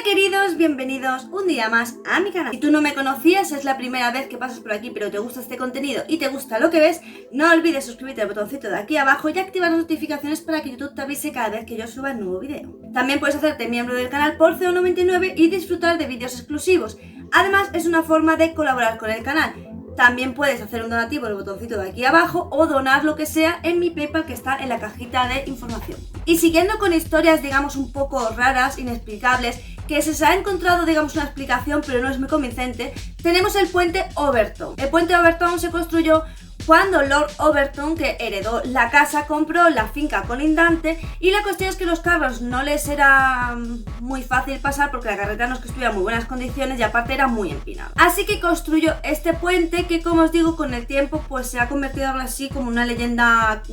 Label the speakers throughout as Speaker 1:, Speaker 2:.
Speaker 1: Hola queridos, bienvenidos un día más a mi canal. Si tú no me conocías, es la primera vez que pasas por aquí pero te gusta este contenido y te gusta lo que ves, no olvides suscribirte al botoncito de aquí abajo y activar las notificaciones para que YouTube te avise cada vez que yo suba un nuevo video. También puedes hacerte miembro del canal por 0,99 y disfrutar de vídeos exclusivos. Además es una forma de colaborar con el canal. También puedes hacer un donativo en el botoncito de aquí abajo o donar lo que sea en mi PayPal que está en la cajita de información. Y siguiendo con historias digamos un poco raras, inexplicables, que se ha encontrado digamos una explicación pero no es muy convincente, tenemos el puente Overton. El puente Overton se construyó cuando Lord Overton, que heredó la casa, compró la finca colindante y la cuestión es que los carros no les era muy fácil pasar porque la carretera no es que estuviera en muy buenas condiciones y aparte era muy empinado. Así que construyó este puente que, como os digo, con el tiempo pues se ha convertido ahora así como una leyenda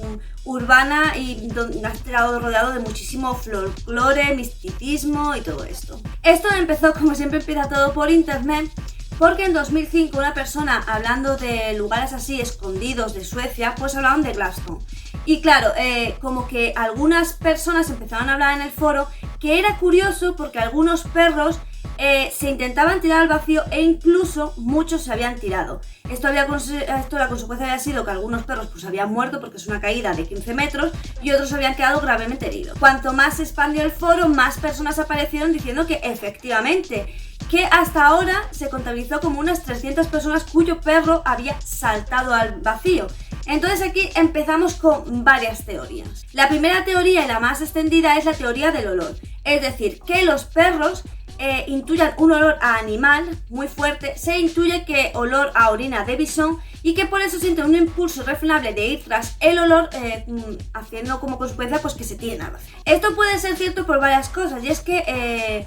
Speaker 1: urbana y ha estado rodeado de muchísimo folclore, misticismo y todo esto. Esto empezó, como siempre empieza todo, por internet. Porque en 2005 una persona hablando de lugares así escondidos de Suecia, pues hablaban de Glaston. Y claro, como que algunas personas empezaron a hablar en el foro que era curioso porque algunos perros se intentaban tirar al vacío e incluso muchos se habían tirado. La consecuencia había sido que algunos perros pues habían muerto porque es una caída de 15 metros y otros habían quedado gravemente heridos. Cuanto más se expandió el foro, más personas aparecieron diciendo que efectivamente, que hasta ahora se contabilizó como unas 300 personas cuyo perro había saltado al vacío. Entonces aquí empezamos con varias teorías. La primera teoría y la más extendida es la teoría del olor. Es decir, que los perros intuyan un olor a animal muy fuerte, se intuye que olor a orina de bisón y que por eso sienten un impulso irrefrenable de ir tras el olor, haciendo como consecuencia pues que se tiren al vacío. Esto puede ser cierto por varias cosas y es que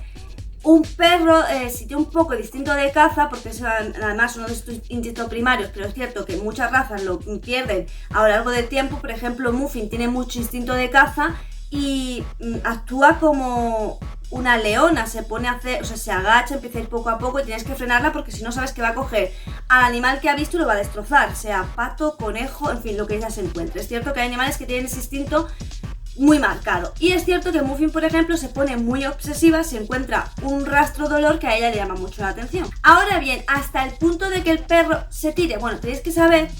Speaker 1: un perro, si tiene un poco de instinto de caza, porque es además uno de estos instintos primarios, pero es cierto que muchas razas lo pierden a lo largo del tiempo. Por ejemplo, Muffin tiene mucho instinto de caza y actúa como una leona, se pone a hacer, o sea, se agacha, empieza a ir poco a poco y tienes que frenarla porque si no sabes que va a coger al animal que ha visto y lo va a destrozar, sea pato, conejo, en fin, lo que ella se encuentre. Es cierto que hay animales que tienen ese instinto muy marcado. Y es cierto que Muffin, por ejemplo, se pone muy obsesiva si encuentra un rastro de olor que a ella le llama mucho la atención. Ahora bien, hasta el punto de que el perro se tire, bueno, tenéis que saber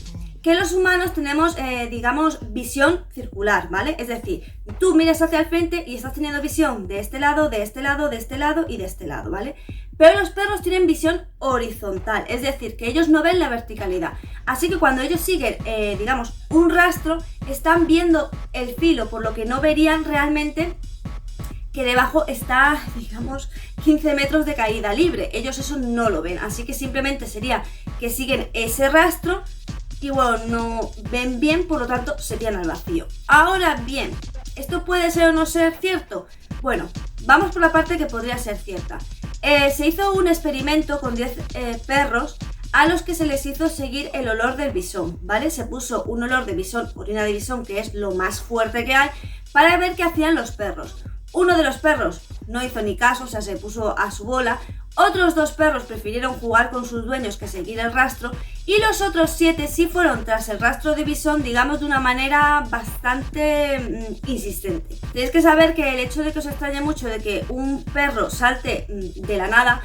Speaker 1: que los humanos tenemos, digamos, visión circular, ¿vale? Es decir, tú miras hacia el frente y estás teniendo visión de este lado, de este lado, de este lado y de este lado, ¿vale? Pero los perros tienen visión horizontal, es decir, que ellos no ven la verticalidad. Así que cuando ellos siguen, digamos, un rastro, están viendo el filo, por lo que no verían realmente que debajo está, digamos, 15 metros de caída libre. Ellos eso no lo ven, así que simplemente sería que siguen ese rastro y bueno, no ven bien, por lo tanto se tiran al vacío. Ahora bien, ¿esto puede ser o no ser cierto? Bueno, vamos por la parte que podría ser cierta. Se hizo un experimento con 10 perros a los que se les hizo seguir el olor del bisón, ¿vale? Se puso un olor de bisón, orina de bisón, que es lo más fuerte que hay, para ver qué hacían los perros. Uno de los perros no hizo ni caso, o sea, se puso a su bola. Otros 2 perros prefirieron jugar con sus dueños que seguir el rastro y los otros 7 sí fueron tras el rastro de bisón, digamos, de una manera bastante insistente. Tenéis que saber que el hecho de que os extrañe mucho de que un perro salte de la nada,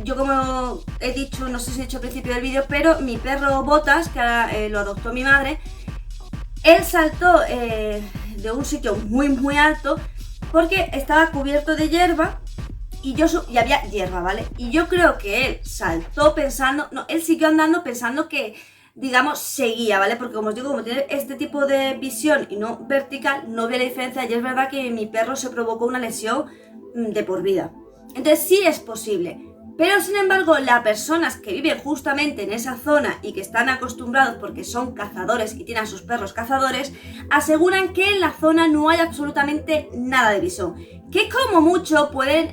Speaker 1: yo como he dicho, no sé si he dicho al principio del vídeo, pero mi perro Botas, que ahora lo adoptó mi madre, él saltó de un sitio muy muy alto porque estaba cubierto de hierba y había hierba, ¿vale? Y yo creo que él saltó pensando, no, él siguió andando pensando que, digamos, seguía, ¿vale? Porque como os digo, como tiene este tipo de visión y no vertical, no ve la diferencia y es verdad que mi perro se provocó una lesión de por vida. Entonces sí es posible. Pero sin embargo, las personas que viven justamente en esa zona y que están acostumbrados porque son cazadores y tienen a sus perros cazadores, aseguran que en la zona no hay absolutamente nada de bisón. Que como mucho pueden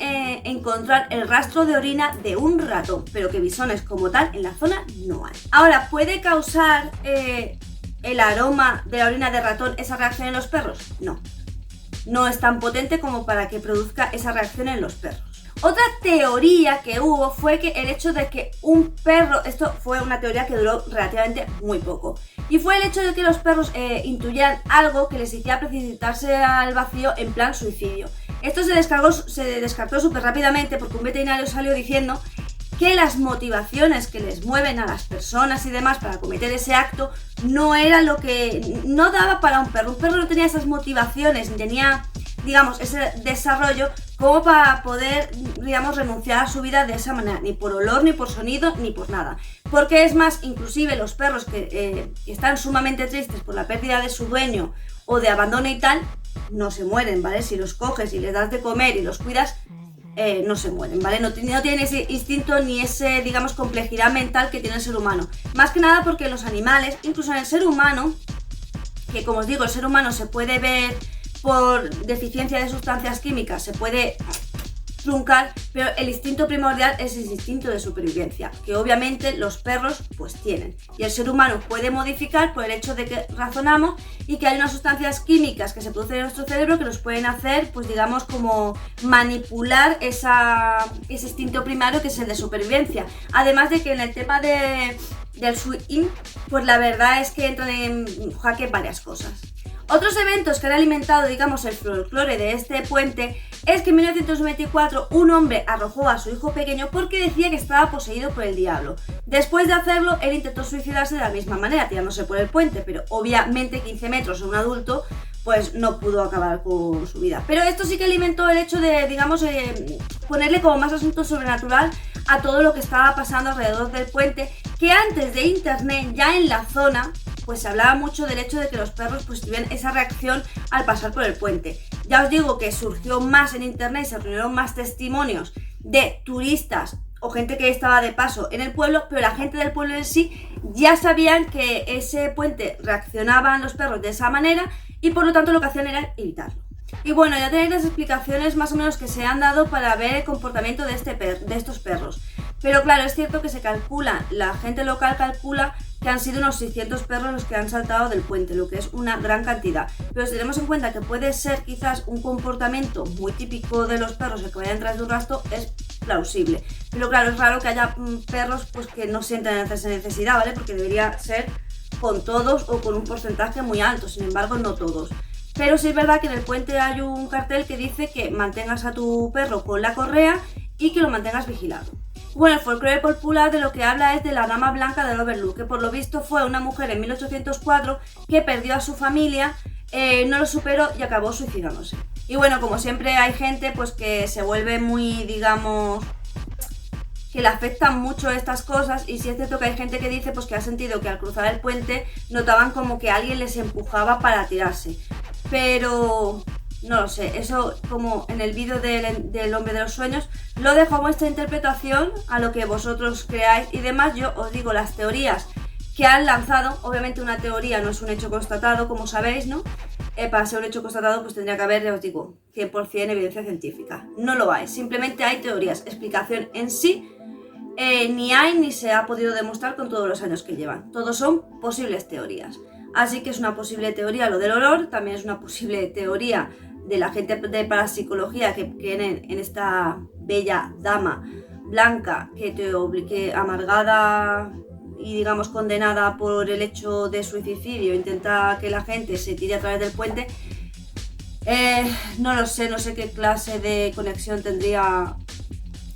Speaker 1: encontrar el rastro de orina de un ratón, pero que bisones como tal en la zona no hay. Ahora, ¿puede causar el aroma de la orina de ratón esa reacción en los perros? No. No es tan potente como para que produzca esa reacción en los perros. Otra teoría que hubo fue que el hecho de que un perro, esto fue una teoría que duró relativamente muy poco, y fue el hecho de que los perros intuyeran algo que les hiciera precipitarse al vacío en plan suicidio. Esto se descartó súper rápidamente porque un veterinario salió diciendo que las motivaciones que les mueven a las personas y demás para cometer ese acto no era lo que... no daba para un perro. Un perro no tenía esas motivaciones, ni tenía, digamos, ese desarrollo como para poder, digamos, renunciar a su vida de esa manera, ni por olor, ni por sonido, ni por nada. Porque es más, inclusive los perros que están sumamente tristes por la pérdida de su dueño o de abandono y tal, no se mueren, ¿vale? Si los coges y les das de comer y los cuidas, no se mueren, ¿vale? No tienen ese instinto ni ese, digamos, complejidad mental que tiene el ser humano. Más que nada porque los animales, incluso en el ser humano, que como os digo, el ser humano se puede ver por deficiencia de sustancias químicas, se puede truncar, pero el instinto primordial es el instinto de supervivencia, que obviamente los perros pues tienen. Y el ser humano puede modificar por el hecho de que razonamos y que hay unas sustancias químicas que se producen en nuestro cerebro que nos pueden hacer, pues digamos, como manipular ese instinto primario que es el de supervivencia. Además de que en el tema del swing, pues la verdad es que entran en jaque varias cosas. Otros eventos que han alimentado, digamos, el folclore de este puente es que en 1994 un hombre arrojó a su hijo pequeño porque decía que estaba poseído por el diablo. Después de hacerlo, él intentó suicidarse de la misma manera, tirándose por el puente, pero obviamente 15 metros en un adulto, pues no pudo acabar con su vida. Pero esto sí que alimentó el hecho de, digamos, ponerle como más asunto sobrenatural a todo lo que estaba pasando alrededor del puente, que antes de internet, ya en la zona, pues se hablaba mucho del hecho de que los perros pues tuvieran esa reacción al pasar por el puente. Ya os digo que surgió más en internet, se reunieron más testimonios de turistas o gente que estaba de paso en el pueblo, pero la gente del pueblo en sí ya sabían que ese puente reaccionaban los perros de esa manera y por lo tanto lo que hacían era evitarlo. Y bueno, ya tenéis las explicaciones más o menos que se han dado para ver el comportamiento de estos perros. Pero claro, es cierto que se calcula, la gente local calcula que han sido unos 600 perros los que han saltado del puente, lo que es una gran cantidad. Pero si tenemos en cuenta que puede ser quizás un comportamiento muy típico de los perros, el que vayan tras de un rastro, es plausible. Pero claro, es raro que haya perros pues que no sientan esa necesidad, ¿vale? Porque debería ser con todos o con un porcentaje muy alto, sin embargo no todos. Pero sí es verdad que en el puente hay un cartel que dice que mantengas a tu perro con la correa y que lo mantengas vigilado. Bueno, el folclore popular de lo que habla es de la dama blanca del Overlook, que por lo visto fue una mujer en 1804 que perdió a su familia, no lo superó y acabó suicidándose. Y bueno, como siempre hay gente pues que se vuelve muy, digamos, que le afectan mucho estas cosas, y sí es cierto que hay gente que dice pues que ha sentido que al cruzar el puente notaban como que alguien les empujaba para tirarse. Pero no lo sé, eso como en el vídeo del hombre de los sueños, lo dejo a vuestra interpretación, a lo que vosotros creáis y demás. Yo os digo las teorías que han lanzado. Obviamente una teoría no es un hecho constatado, como sabéis, ¿no? Para ser un hecho constatado pues tendría que haber, ya os digo, 100% evidencia científica. No lo hay, simplemente hay teorías. Explicación en sí ni hay ni se ha podido demostrar con todos los años que llevan. Todos son posibles teorías. Así que es una posible teoría lo del olor, también es una posible teoría de la gente de parapsicología que creen en esta bella dama blanca que amargada y digamos condenada por el hecho de suicidio intenta que la gente se tire a través del puente. No lo sé, no sé qué clase de conexión tendría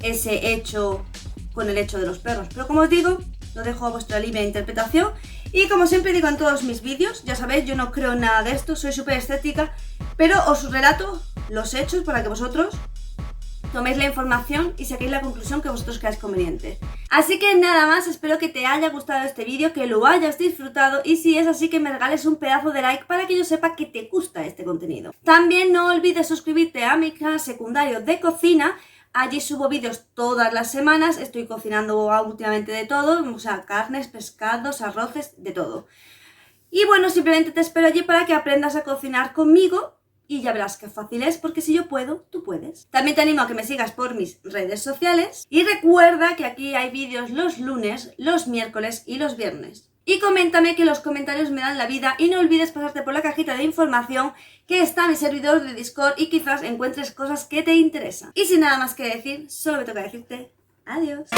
Speaker 1: ese hecho con el hecho de los perros, pero como os digo, lo dejo a vuestra libre interpretación. Y como siempre digo en todos mis vídeos, ya sabéis, yo no creo en nada de esto, soy súper escéptica, pero os relato los hechos para que vosotros toméis la información y saquéis la conclusión que vosotros creáis conveniente. Así que nada más, espero que te haya gustado este vídeo, que lo hayas disfrutado, y si es así, que me regales un pedazo de like para que yo sepa que te gusta este contenido. También no olvides suscribirte a mi canal secundario de cocina. Allí subo vídeos todas las semanas, estoy cocinando últimamente de todo, o sea, carnes, pescados, arroces, de todo. Y bueno, simplemente te espero allí para que aprendas a cocinar conmigo y ya verás qué fácil es, porque si yo puedo, tú puedes. También te animo a que me sigas por mis redes sociales y recuerda que aquí hay vídeos los lunes, los miércoles y los viernes. Y coméntame, que los comentarios me dan la vida, y no olvides pasarte por la cajita de información que está en mi servidor de Discord y quizás encuentres cosas que te interesan. Y sin nada más que decir, solo me toca decirte adiós.